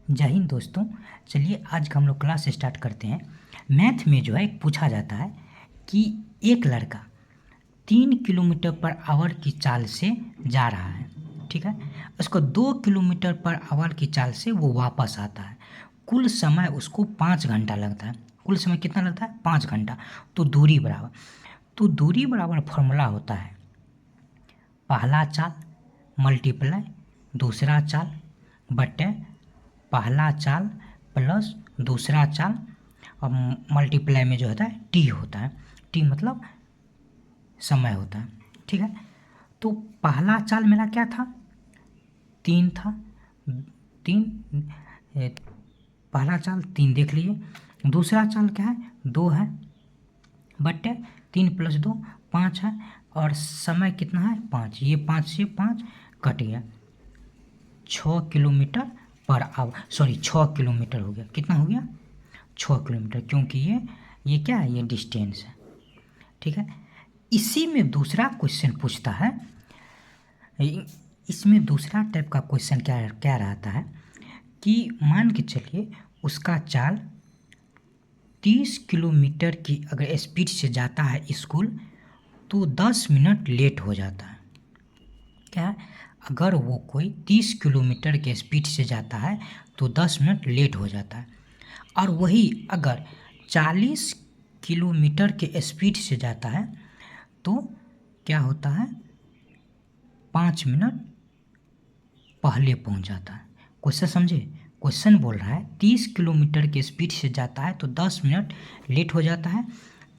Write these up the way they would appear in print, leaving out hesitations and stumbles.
जय हिंद दोस्तों। चलिए आज का हम लोग क्लास स्टार्ट करते हैं। मैथ में जो है एक पूछा जाता है कि एक लड़का 3 किलोमीटर पर आवर की चाल से जा रहा है, ठीक है। उसको 2 किलोमीटर पर आवर की चाल से वो वापस आता है। कुल समय उसको 5 घंटा लगता है। कुल समय कितना लगता है? 5 घंटा। तो दूरी बराबर फॉर्मूला होता है पहला चाल मल्टीप्लाई दूसरा चाल बटे पहला चाल प्लस दूसरा चाल और मल्टीप्लाई में जो होता है टी होता है। टी मतलब समय होता है, ठीक है। तो पहला चाल मेरा क्या था? 3 था। 3 पहला चाल 3 देख लीजिए। दूसरा चाल क्या है? 2 है बटे 3 प्लस 2 5 है और समय कितना है? 5। ये 5 से 5 कट गया। 6 kilometre per hour, sorry 6 kilometre हो गया। कितना हो गया? 6 किलोमीटर, क्योंकि ये क्या है? ये डिस्टेंस है, ठीक है। इसी में दूसरा क्वेश्चन पूछता है। इसमें दूसरा टाइप का क्वेश्चन क्या रहता है कि मान के चलिए उसका चाल 30 किलोमीटर की अगर स्पीड से जाता है स्कूल तो 10 मिनट लेट हो जाता है। क्या? अगर वो कोई 30 किलोमीटर के स्पीड से जाता है तो 10 मिनट लेट हो जाता है। और वही अगर 40 किलोमीटर के स्पीड से जाता है तो क्या होता है? 5 मिनट पहले पहुंच जाता है। क्वेश्चन समझे? क्वेश्चन बोल रहा है 30 किलोमीटर के स्पीड से जाता है तो 10 मिनट लेट हो जाता है।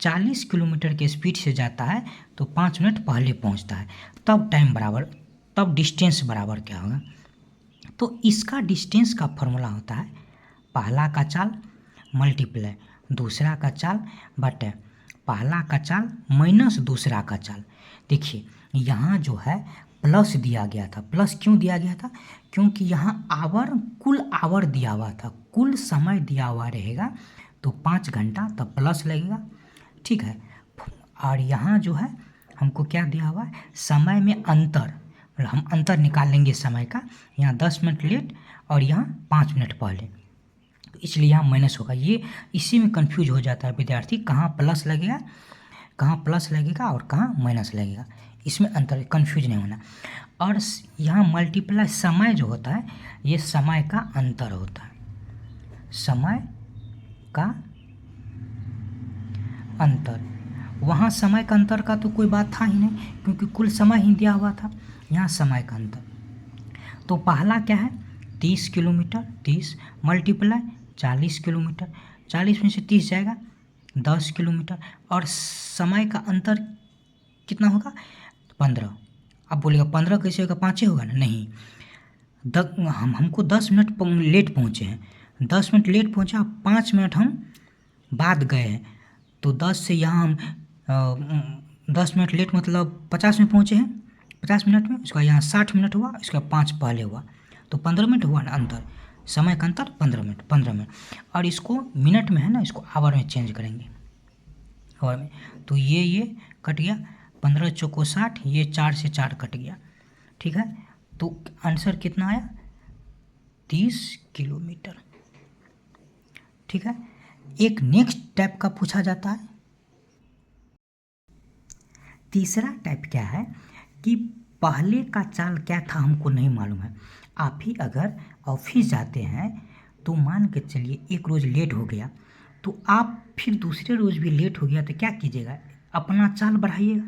40 किलोमीटर के स्पीड से जाता है तो 5 मिनट पहले पहुंचता है। तब डिस्टेंस बराबर क्या होगा? तो इसका डिस्टेंस का फॉर्मूला होता है पहला का चाल मल्टीप्लाई दूसरा का चाल बटे पहला का चाल माइनस दूसरा का चाल। देखिए यहाँ जो है प्लस दिया गया था। प्लस क्यों दिया गया था? क्योंकि यहाँ कुल आवर दिया हुआ था, कुल समय दिया हुआ रहेगा तो 5 घंटा, तब प्लस लगेगा, ठीक है। और यहाँ जो है हमको क्या दिया हुआ है? समय में अंतर, मतलब हम अंतर निकाल लेंगे समय का। यहाँ 10 मिनट लेट और यहाँ 5 मिनट पहले, तो इसलिए यहाँ माइनस होगा। ये इसी में कंफ्यूज हो जाता है विद्यार्थी, कहाँ प्लस लगेगा और कहाँ माइनस लगेगा। इसमें अंतर, कंफ्यूज नहीं होना। और यहाँ मल्टीप्लाई समय जो होता है ये समय का अंतर होता है, समय का अंतर। वहाँ समय का अंतर का तो कोई बात था ही नहीं क्योंकि कुल समय ही दिया हुआ था। यहाँ समय का अंतर, तो पहला क्या है? 30 किलोमीटर, 30 मल्टीप्लाई 40 किलोमीटर, 40 में से 30 जाएगा 10 किलोमीटर और समय का अंतर कितना होगा? 15। अब बोलेगा 15 कैसे होगा? 5 ही होगा ना? नहीं, हमको 10 मिनट लेट पहुँचे हैं। 10 मिनट लेट पहुँचा, 5 मिनट हम बाद गए हैं, तो 10 से यहाँ हम 10 मिनट लेट मतलब 50 में पहुँचे हैं। 50 मिनट में उसका यहाँ 60 मिनट हुआ, इसका 5 पहले हुआ, तो 15 मिनट हुआ ना अंतर। समय का अंतर 15 मिनट। और इसको मिनट में है ना, इसको आवर में चेंज करेंगे, आवर में। तो ये कट गया, 15 चौको 60, ये 4 से 4 कट गया, ठीक है। तो आंसर कितना आया? 30 किलोमीटर, ठीक है। एक नेक्स्ट टाइप का पूछा जाता है। तीसरा टाइप क्या है कि पहले का चाल क्या था हमको नहीं मालूम है। आप ही अगर ऑफिस जाते हैं तो मान के चलिए एक रोज़ लेट हो गया तो आप फिर दूसरे रोज़ भी लेट हो गया तो क्या कीजिएगा? अपना चाल बढ़ाइएगा,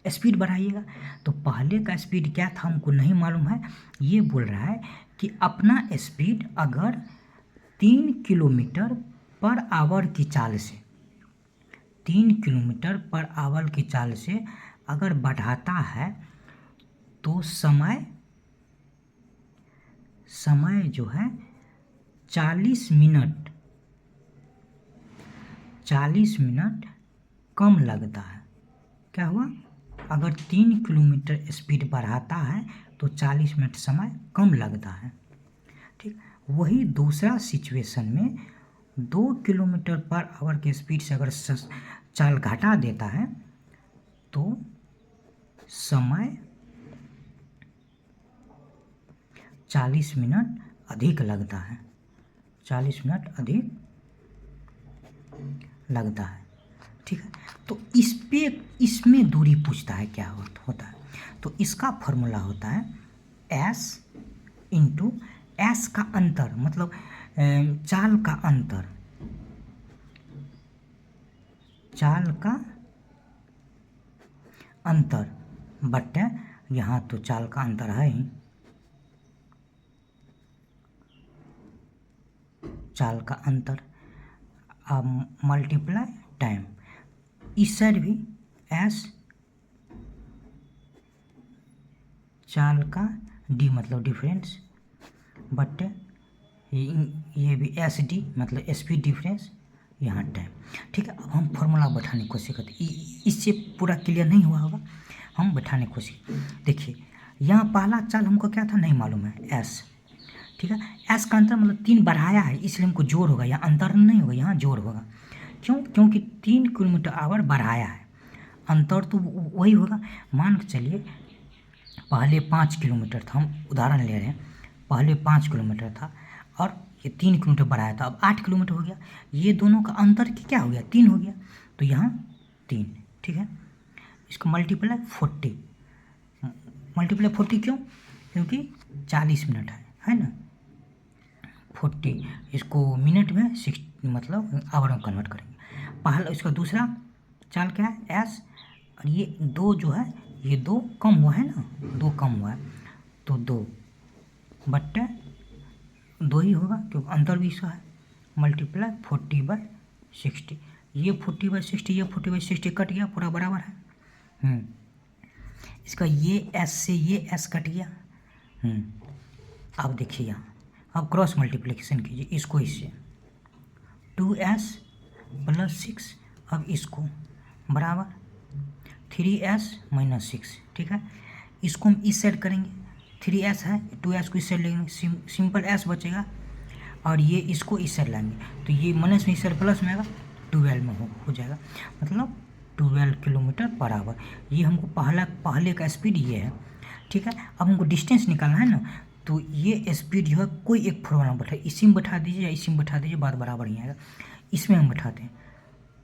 स्पीड बढ़ाइएगा। तो पहले का स्पीड क्या था हमको नहीं मालूम है। ये बोल रहा है कि अपना स्पीड अगर 3 किलोमीटर पर आवर की चाल से 3 किलोमीटर पर आवर की चाल से अगर बढ़ाता है तो समय जो है 40 मिनट कम लगता है। क्या हुआ? अगर 3 किलोमीटर स्पीड बढ़ाता है तो 40 मिनट समय कम लगता है, ठीक। वही दूसरा सिचुएशन में 2 किलोमीटर पर आवर के स्पीड से अगर चाल घटा देता है तो समय 40 मिनट अधिक लगता है, 40 मिनट अधिक लगता है। ठीक है, तो इसमें दूरी पूछता है क्या होता है, तो इसका फॉर्मूला होता है s इंटू एस का अंतर, मतलब चाल का अंतर, चाल का अंतर बटे, यहाँ तो चाल का अंतर है ही, चाल का अंतर, अब मल्टीप्लाई टाइम, इस साइड भी एस चाल का डी मतलब डिफरेंस बटे ये भी एस डी मतलब स्पीड डिफरेंस, यहाँ टाइम। ठीक है, अब हम फॉर्मूला बैठाने की कोशिश करते हैं, इससे पूरा क्लियर नहीं हुआ होगा, हम बैठाने की कोशिश। देखिए यहाँ पहला चाल हमको क्या था नहीं मालूम है, एस। ठीक है, एस का अंतर मतलब 3 बढ़ाया है, इसलिए हमको जोड़ होगा, यहाँ अंतर नहीं होगा, यहाँ जोड़ होगा। क्यों? क्योंकि 3 किलोमीटर आवर बढ़ाया है, अंतर तो वही होगा। मान के चलिए पहले 5 किलोमीटर था, हम उदाहरण ले रहे हैं, पहले 5 किलोमीटर था और ये 3 किलोमीटर बढ़ाया था, अब 8 किलोमीटर हो गया, ये दोनों का अंतर क्या हो गया, 3 हो गया, तो यहाँ 3। ठीक है, इसको मल्टीप्लाई 40, मल्टीप्लाई 40 क्यों? क्योंकि 40 मिनट है ना, 40 इसको मिनट में 60 मतलब आवर में कन्वर्ट करेंगे। पहला इसका दूसरा चाल क्या है, एस, और ये 2 जो है, ये 2 कम हुआ है ना, 2 कम हुआ है, तो 2 बट्टे 2 ही होगा क्योंकि अंतर भी इसका है, मल्टीप्लाई 40/60, ये 40/60, ये 40/60 कट गया, पूरा बराबर है। इसका ये एस से ये एस कट गया। अब देखिए यहाँ, अब क्रॉस मल्टीप्लिकेशन कीजिए इसको इससे, 2s + 6, अब इसको बराबर 3s - 6। ठीक है, इसको हम इस साइड करेंगे, 3s है, 2s को इस साइड लेंगे, सिंपल s बचेगा, और ये इसको इस साइड लाएंगे, तो ये माइनस में इस साइड प्लस में आएगा, 12 में हो जाएगा, मतलब 12 किलोमीटर पर आवर। ये हमको पहले का स्पीड ये है। ठीक है, अब हमको डिस्टेंस निकालना है ना, तो ये स्पीड जो है कोई एक फॉर्मूला में बैठा, इसी में बैठा दीजिए या इसी में बैठा दीजिए, बात बराबर ही आएगा। इसमें हम बैठाते हैं,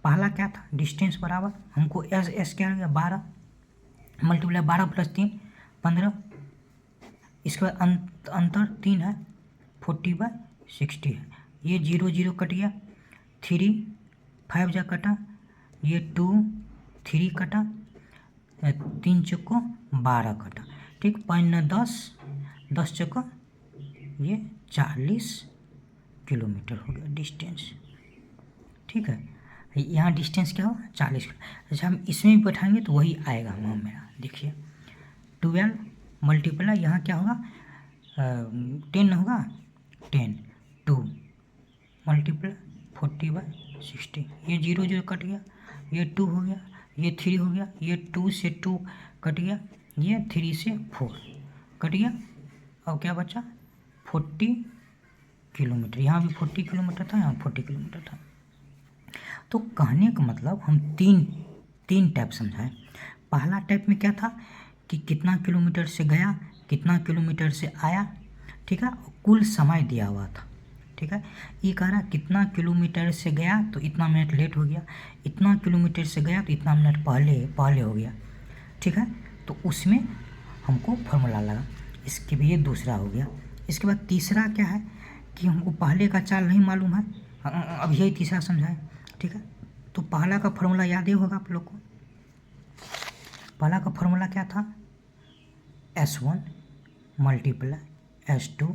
पहला क्या था, डिस्टेंस बराबर हमको एस क्या आ गया, 12 मल्टीप्लाई 12 + 3 15, इसके बाद अंतर 3 है, 40/60 है, ये 0 0 कट गया, 3 5 जा कटा, ये 2 3 कटा, 3 चौको 12 कटा। ठीक, 5 9 10, 10 चौको ये 40 किलोमीटर हो गया डिस्टेंस। ठीक है, यहाँ डिस्टेंस क्या होगा, 40 किलोमीटर। अच्छा, हम इसमें भी बैठाएंगे तो वही आएगा मेरा, देखिए 12 मल्टीप्लाई यहाँ क्या होगा, 10 होगा, 10 2 मल्टीप्लाई 40/60, ये 0 0 कट गया, ये 2 हो गया, ये 3 हो गया, ये 2 से 2 कट गया, ये 3 से 4 कट गया, अब क्या बचा, 40 किलोमीटर। यहाँ भी 40 किलोमीटर था, यहाँ 40 किलोमीटर था। तो कहने का मतलब हम तीन टाइप समझाएं। पहला टाइप में क्या था कि कितना किलोमीटर से गया, कितना किलोमीटर से आया। ठीक है, कुल समय दिया हुआ था। ठीक है, ये कह रहा कितना किलोमीटर से गया तो इतना मिनट लेट हो गया, इतना किलोमीटर से गया तो इतना मिनट पहले हो गया। ठीक है, तो उसमें हमको फॉर्मूला लगा, इसके भी ये दूसरा हो गया। इसके बाद तीसरा क्या है कि हमको पहले का चाल नहीं मालूम है, अब यही तीसरा समझाएं। ठीक है, तो पहला का फॉर्मूला याद ही होगा आप लोग को। पहला का फॉर्मूला क्या था, S1 × S2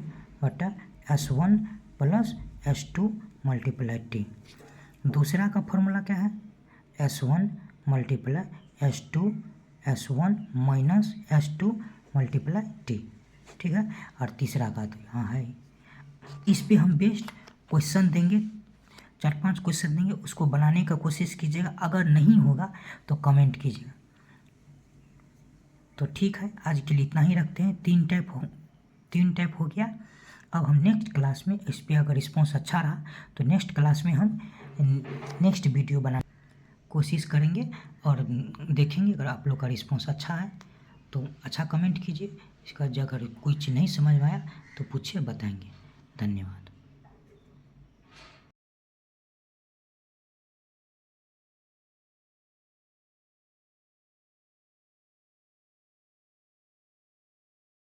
बटा S1 + S2 × T। दूसरा का फॉर्मूला क्या है, S1 × S2 S1 - S2 × T। ठीक है, और तीसरा का तो यहाँ है। इस पे हम बेस्ट क्वेश्चन देंगे, 4-5 क्वेश्चन देंगे, उसको बनाने का कोशिश कीजिएगा। अगर नहीं होगा तो कमेंट कीजिएगा। तो ठीक है, आज के लिए इतना ही रखते हैं। 3 टाइप हो गया। अब हम नेक्स्ट क्लास में इस पर अगर रिस्पॉन्स अच्छा रहा तो नेक्स्ट क्लास में हम नेक्स्ट वीडियो बनाने की कोशिश करेंगे और देखेंगे। अगर आप लोग का रिस्पॉन्स अच्छा है तो अच्छा कमेंट कीजिए। इसका अगर कोई चीज़ नहीं समझ में आया तो पूछिए, बताएंगे। धन्यवाद।